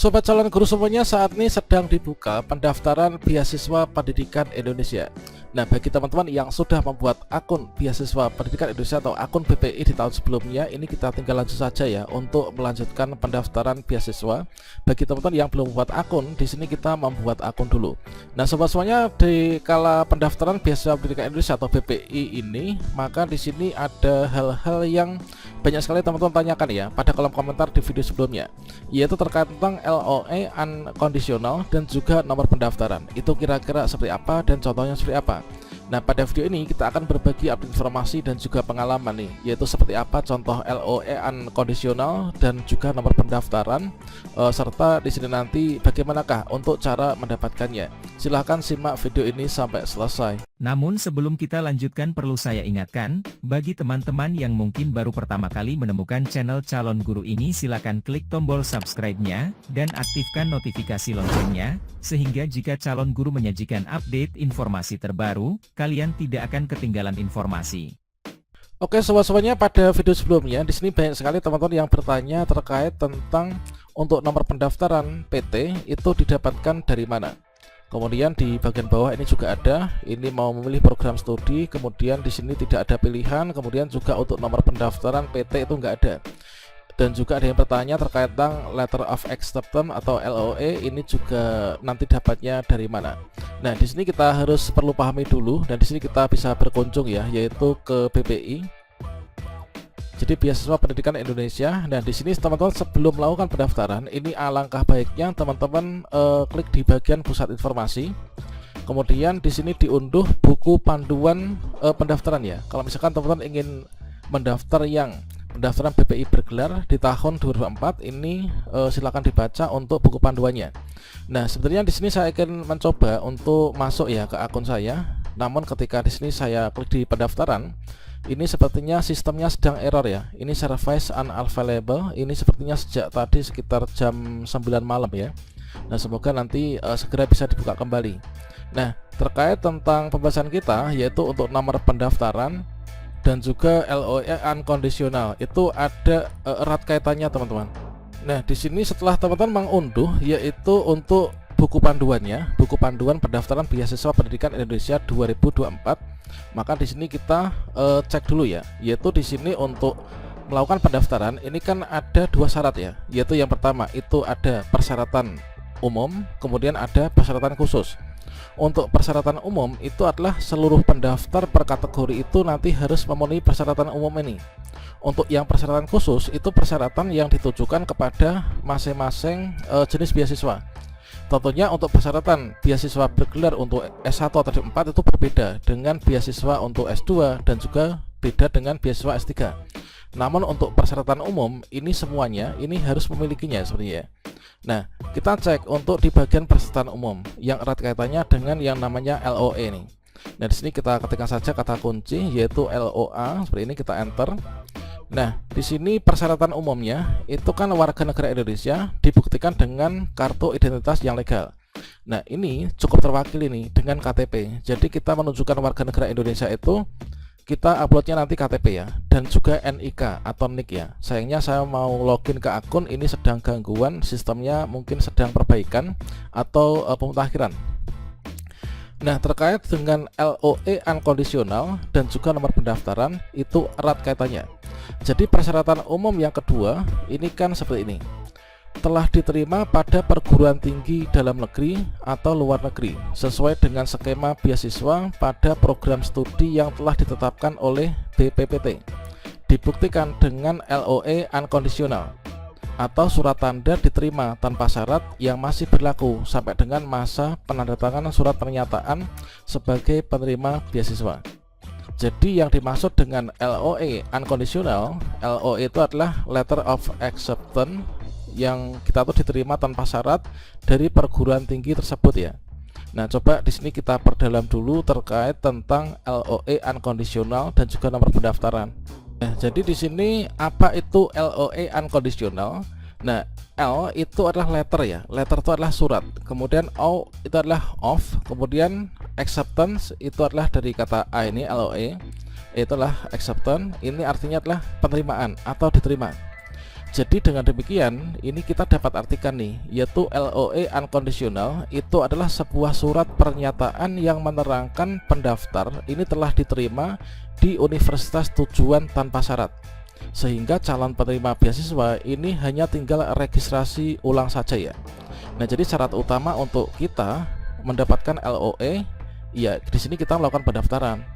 Sobat calon guru semuanya, saat ini sedang dibuka pendaftaran beasiswa pendidikan Indonesia. Nah, bagi teman-teman yang sudah membuat akun beasiswa pendidikan Indonesia atau akun BPI di tahun sebelumnya, ini kita tinggal lanjut saja ya untuk melanjutkan pendaftaran beasiswa. Bagi teman-teman yang belum membuat akun, di sini kita membuat akun dulu. Nah, sobat semuanya, di kala pendaftaran beasiswa pendidikan Indonesia atau BPI ini, maka di sini ada hal-hal yang banyak sekali teman-teman tanyakan ya pada kolom komentar di video sebelumnya, yaitu terkait tentang LOE unconditional dan juga nomor pendaftaran. Itu kira-kira seperti apa dan contohnya seperti apa. Nah, pada video ini kita akan berbagi update informasi dan juga pengalaman nih, yaitu seperti apa contoh LOE unconditional dan juga nomor pendaftaran, serta di sini nanti bagaimanakah untuk cara mendapatkannya. Silahkan simak video ini sampai selesai. Namun sebelum kita lanjutkan, perlu saya ingatkan, bagi teman-teman yang mungkin baru pertama kali menemukan channel Calon Guru ini, silakan klik tombol subscribe-nya dan aktifkan notifikasi loncengnya, sehingga jika Calon Guru menyajikan update informasi terbaru, kalian tidak akan ketinggalan informasi. Oke, sobat-sobatnya, pada video sebelumnya di sini banyak sekali teman-teman yang bertanya terkait tentang untuk nomor pendaftaran PT itu didapatkan dari mana. Kemudian di bagian bawah ini juga ada, ini mau memilih program studi, kemudian di sini tidak ada pilihan, kemudian juga untuk nomor pendaftaran PT itu enggak ada. Dan juga ada yang bertanya terkait tentang letter of acceptance atau LOE, ini juga nanti dapatnya dari mana. Nah, di sini kita harus perlu pahami dulu, dan di sini kita bisa berkunjung ya, yaitu ke BPI. Jadi beasiswa pendidikan Indonesia. Nah, di sini teman-teman sebelum melakukan pendaftaran, ini alangkah baiknya teman-teman klik di bagian pusat informasi. Kemudian di sini diunduh buku panduan pendaftaran ya. Kalau misalkan teman-teman ingin mendaftar yang pendaftaran BPI bergelar di tahun 2004, ini silakan dibaca untuk buku panduannya. Nah, sebenarnya di sini saya akan mencoba untuk masuk ya ke akun saya. Namun ketika di sini saya klik di pendaftaran, ini sepertinya sistemnya sedang error ya. Ini service unavailable. Ini sepertinya sejak tadi sekitar jam 9 malam ya. Nah, semoga nanti segera bisa dibuka kembali. Nah, terkait tentang pembahasan kita, yaitu untuk nomor pendaftaran dan juga LOE unconditional, itu ada erat kaitannya teman-teman. Nah, di sini setelah teman-teman mengunduh, yaitu untuk buku panduannya, buku panduan pendaftaran beasiswa pendidikan Indonesia 2024, maka di sini kita cek dulu ya, yaitu di sini untuk melakukan pendaftaran ini kan ada dua syarat ya, yaitu yang pertama itu ada persyaratan umum, kemudian ada persyaratan khusus. Untuk persyaratan umum itu adalah seluruh pendaftar per kategori itu nanti harus memenuhi persyaratan umum ini. Untuk yang persyaratan khusus itu persyaratan yang ditujukan kepada masing-masing jenis beasiswa. Tentunya untuk persyaratan beasiswa bergelar untuk S1 atau D4 itu berbeda dengan beasiswa untuk S2 dan juga beda dengan beasiswa S3. Namun untuk persyaratan umum ini semuanya ini harus memilikinya sepertinya. Nah, kita cek untuk di bagian persyaratan umum yang erat kaitannya dengan yang namanya LOE ini. Nah, di sini kita ketikkan saja kata kunci yaitu LOA, seperti ini kita enter. Nah, di sini persyaratan umumnya itu kan warga negara Indonesia dibuktikan dengan kartu identitas yang legal. Nah, ini cukup terwakili nih dengan KTP. Jadi kita menunjukkan warga negara Indonesia itu kita uploadnya nanti KTP ya, dan juga NIK atau NIK ya. Sayangnya saya mau login ke akun ini sedang gangguan, sistemnya mungkin sedang perbaikan atau pemutakhiran. Nah, terkait dengan LOE unconditional dan juga nomor pendaftaran itu erat kaitannya. Jadi persyaratan umum yang kedua ini kan seperti ini, telah diterima pada perguruan tinggi dalam negeri atau luar negeri sesuai dengan skema beasiswa pada program studi yang telah ditetapkan oleh BPPT, dibuktikan dengan LOE unconditional atau surat tanda diterima tanpa syarat yang masih berlaku sampai dengan masa penandatanganan surat pernyataan sebagai penerima beasiswa. Jadi yang dimaksud dengan LOE unconditional, LOE itu adalah letter of acceptance yang kita tuh diterima tanpa syarat dari perguruan tinggi tersebut ya. Nah, coba di sini kita perdalam dulu terkait tentang LOE unconditional dan juga nomor pendaftaran. Nah, jadi di sini apa itu LOE unconditional? Nah, L itu adalah letter ya. Letter itu adalah surat. Kemudian O itu adalah of. Kemudian acceptance itu adalah dari kata A ini LOE. Itulah acceptance. Ini artinya adalah penerimaan atau diterima. Jadi dengan demikian, ini kita dapat artikan nih, yaitu LOA unconditional itu adalah sebuah surat pernyataan yang menerangkan pendaftar ini telah diterima di universitas tujuan tanpa syarat. Sehingga calon penerima beasiswa ini hanya tinggal registrasi ulang saja ya. Nah, jadi syarat utama untuk kita mendapatkan LOA, ya di sini kita melakukan pendaftaran.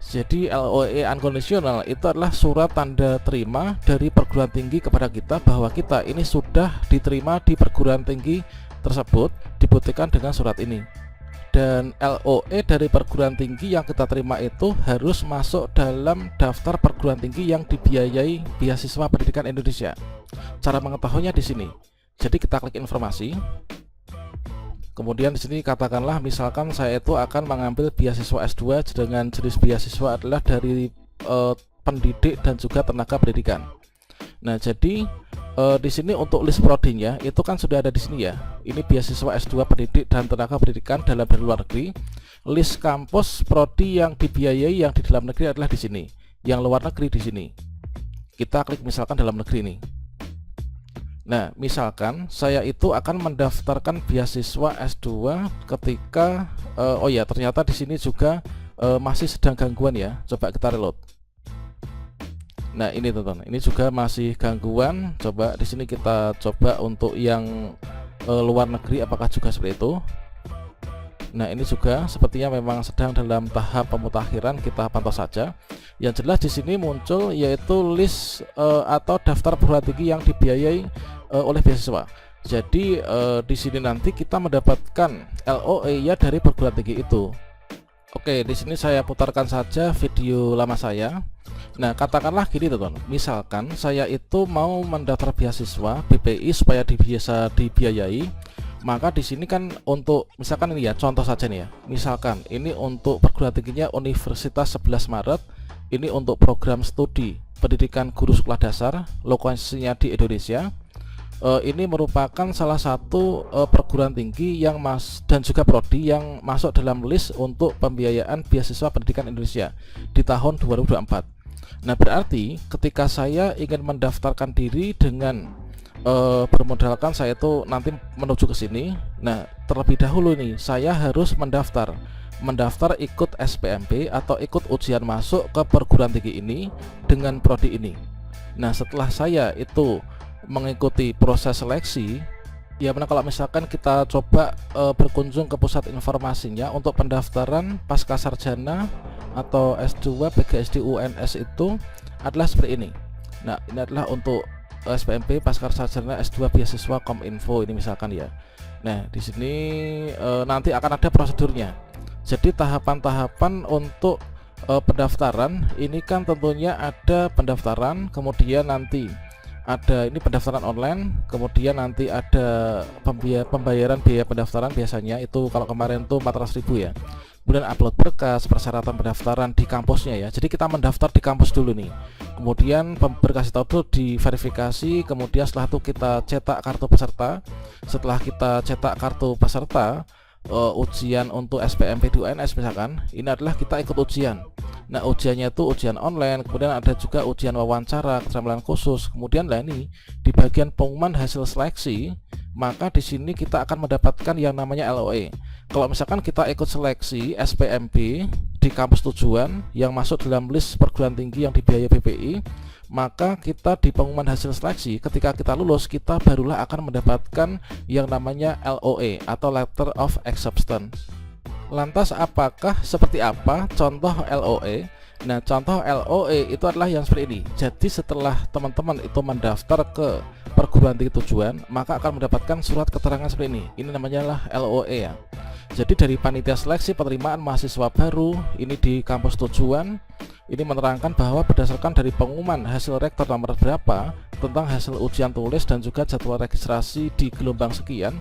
Jadi LOA unconditional itu adalah surat tanda terima dari perguruan tinggi kepada kita bahwa kita ini sudah diterima di perguruan tinggi tersebut, dibuktikan dengan surat ini. Dan LOA dari perguruan tinggi yang kita terima itu harus masuk dalam daftar perguruan tinggi yang dibiayai beasiswa pendidikan Indonesia. Cara mengetahuinya di sini. Jadi kita klik informasi. Kemudian di sini katakanlah misalkan saya itu akan mengambil beasiswa S2 dengan jenis beasiswa adalah dari pendidik dan juga tenaga pendidikan. Nah, jadi di sini untuk list prodinya itu kan sudah ada di sini ya. Ini beasiswa S2 pendidik dan tenaga pendidikan dalam dan luar negeri. List kampus prodi yang dibiayai yang di dalam negeri adalah di sini. Yang luar negeri di sini. Kita klik misalkan dalam negeri nih. Nah, misalkan saya itu akan mendaftarkan beasiswa S2 ketika oh ya, ternyata di sini juga masih sedang gangguan ya. Coba kita reload. Nah, ini teman-teman, ini juga masih gangguan. Coba di sini kita coba untuk yang luar negeri apakah juga seperti itu. Nah, ini juga sepertinya memang sedang dalam tahap pemutakhiran, kita pantau saja. Yang jelas di sini muncul yaitu list atau daftar perguruan tinggi yang dibiayai oleh beasiswa. Jadi di sini nanti kita mendapatkan LOA ya dari perguruan tinggi itu. Oke, di sini saya putarkan saja video lama saya. Nah, katakanlah gini teman-teman. Misalkan saya itu mau mendaftar beasiswa BPI supaya bisa dibiayai. Maka di sini kan untuk misalkan ini ya, contoh saja nih ya. Misalkan ini untuk perguruan tingginya Universitas 11 Maret. Ini untuk program studi pendidikan guru sekolah dasar, lokasinya di Indonesia. Ini merupakan salah satu perguruan tinggi yang dan juga prodi yang masuk dalam list untuk pembiayaan beasiswa pendidikan Indonesia di tahun 2024. Nah, berarti ketika saya ingin mendaftarkan diri dengan bermodalkan saya itu nanti menuju ke sini. Nah, terlebih dahulu nih saya harus mendaftar ikut SPMP atau ikut ujian masuk ke perguruan tinggi ini dengan prodi ini. Nah, setelah saya itu mengikuti proses seleksi, ya benar, kalau misalkan kita coba berkunjung ke pusat informasinya untuk pendaftaran pasca sarjana atau S2 PGSD UNS itu adalah seperti ini. Nah, ini adalah untuk SPMP pasca sarjana S2 beasiswa Kominfo ini misalkan ya. Nah, di sini nanti akan ada prosedurnya. Jadi tahapan-tahapan untuk pendaftaran ini kan tentunya ada pendaftaran, kemudian nanti ada ini pendaftaran online, kemudian nanti ada pembayaran biaya pendaftaran, biasanya itu kalau kemarin tuh 400.000 ya. Kemudian upload berkas, persyaratan pendaftaran di kampusnya ya. Jadi kita mendaftar di kampus dulu nih. Kemudian berkas itu diverifikasi, kemudian setelah itu kita cetak kartu peserta. Setelah kita cetak kartu peserta, ujian untuk SPMP di UNS misalkan, ini adalah kita ikut ujian. Nah, ujiannya itu ujian online, kemudian ada juga ujian wawancara, keterampilan khusus. Kemudian lah ini di bagian pengumuman hasil seleksi, maka di sini kita akan mendapatkan yang namanya LOA. Kalau misalkan kita ikut seleksi SPMP di kampus tujuan yang masuk dalam list perguruan tinggi yang dibiayai BPI, maka kita di pengumuman hasil seleksi ketika kita lulus, kita barulah akan mendapatkan yang namanya LOA atau Letter of Acceptance. Lantas apakah seperti apa contoh LOA? Nah, contoh LOA itu adalah yang seperti ini. Jadi setelah teman-teman itu mendaftar ke perguruan tinggi tujuan, maka akan mendapatkan surat keterangan seperti ini. Ini namanya lah LOA ya. Jadi dari panitia seleksi penerimaan mahasiswa baru ini di kampus tujuan, ini menerangkan bahwa berdasarkan dari pengumuman hasil rektor nomor berapa tentang hasil ujian tulis dan juga jadwal registrasi di gelombang sekian,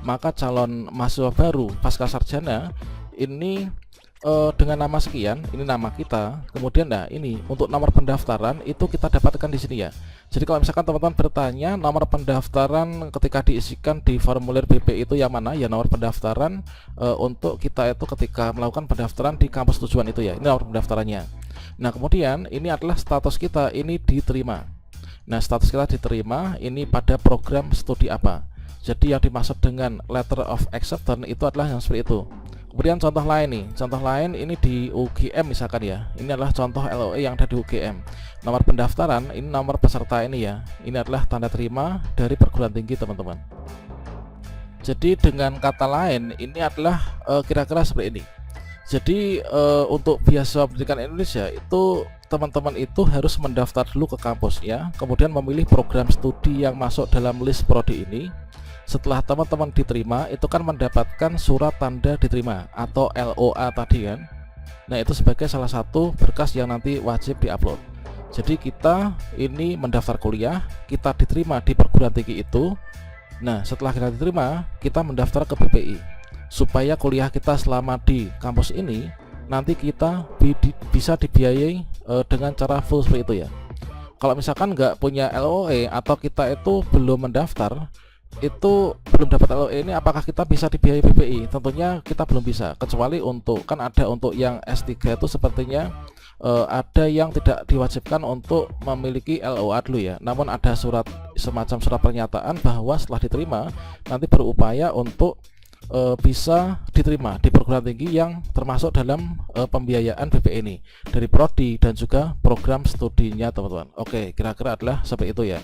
maka calon mahasiswa baru pasca sarjana ini dengan nama sekian, ini nama kita. Kemudian nah ini untuk nomor pendaftaran itu kita dapatkan di sini ya. Jadi kalau misalkan teman-teman bertanya nomor pendaftaran ketika diisikan di formulir BP itu yang mana, ya nomor pendaftaran untuk kita itu ketika melakukan pendaftaran di kampus tujuan itu ya. Ini nomor pendaftarannya. Nah, kemudian ini adalah status kita ini diterima. Nah, status kita diterima ini pada program studi apa. Jadi yang dimaksud dengan letter of acceptance itu adalah yang seperti itu. Kemudian contoh lain nih, contoh lain ini di UGM misalkan ya. Ini adalah contoh LOE yang ada di UGM. Nomor pendaftaran ini nomor peserta ini ya. Ini adalah tanda terima dari perguruan tinggi teman-teman. Jadi dengan kata lain ini adalah kira-kira seperti ini. Jadi untuk beasiswa pendidikan Indonesia itu teman-teman itu harus mendaftar dulu ke kampus ya. Kemudian memilih program studi yang masuk dalam list prodi ini. Setelah teman-teman diterima itu kan mendapatkan surat tanda diterima atau LOA tadi kan. Nah, itu sebagai salah satu berkas yang nanti wajib diupload. Jadi kita ini mendaftar kuliah, kita diterima di perguruan tinggi itu. Nah, setelah kita diterima, kita mendaftar ke BPI supaya kuliah kita selama di kampus ini nanti kita bisa dibiayai dengan cara full seperti itu ya. Kalau misalkan nggak punya LOE atau kita itu belum mendaftar, itu belum dapat LOE ini, apakah kita bisa dibiayai BPI? Tentunya kita belum bisa, kecuali untuk kan ada untuk yang S3 itu sepertinya ada yang tidak diwajibkan untuk memiliki LOA dulu ya. Namun ada surat semacam surat pernyataan bahwa setelah diterima nanti berupaya untuk bisa diterima di perguruan tinggi yang termasuk dalam pembiayaan BPI ini dari prodi dan juga program studinya teman-teman. Oke, kira-kira adalah seperti itu ya.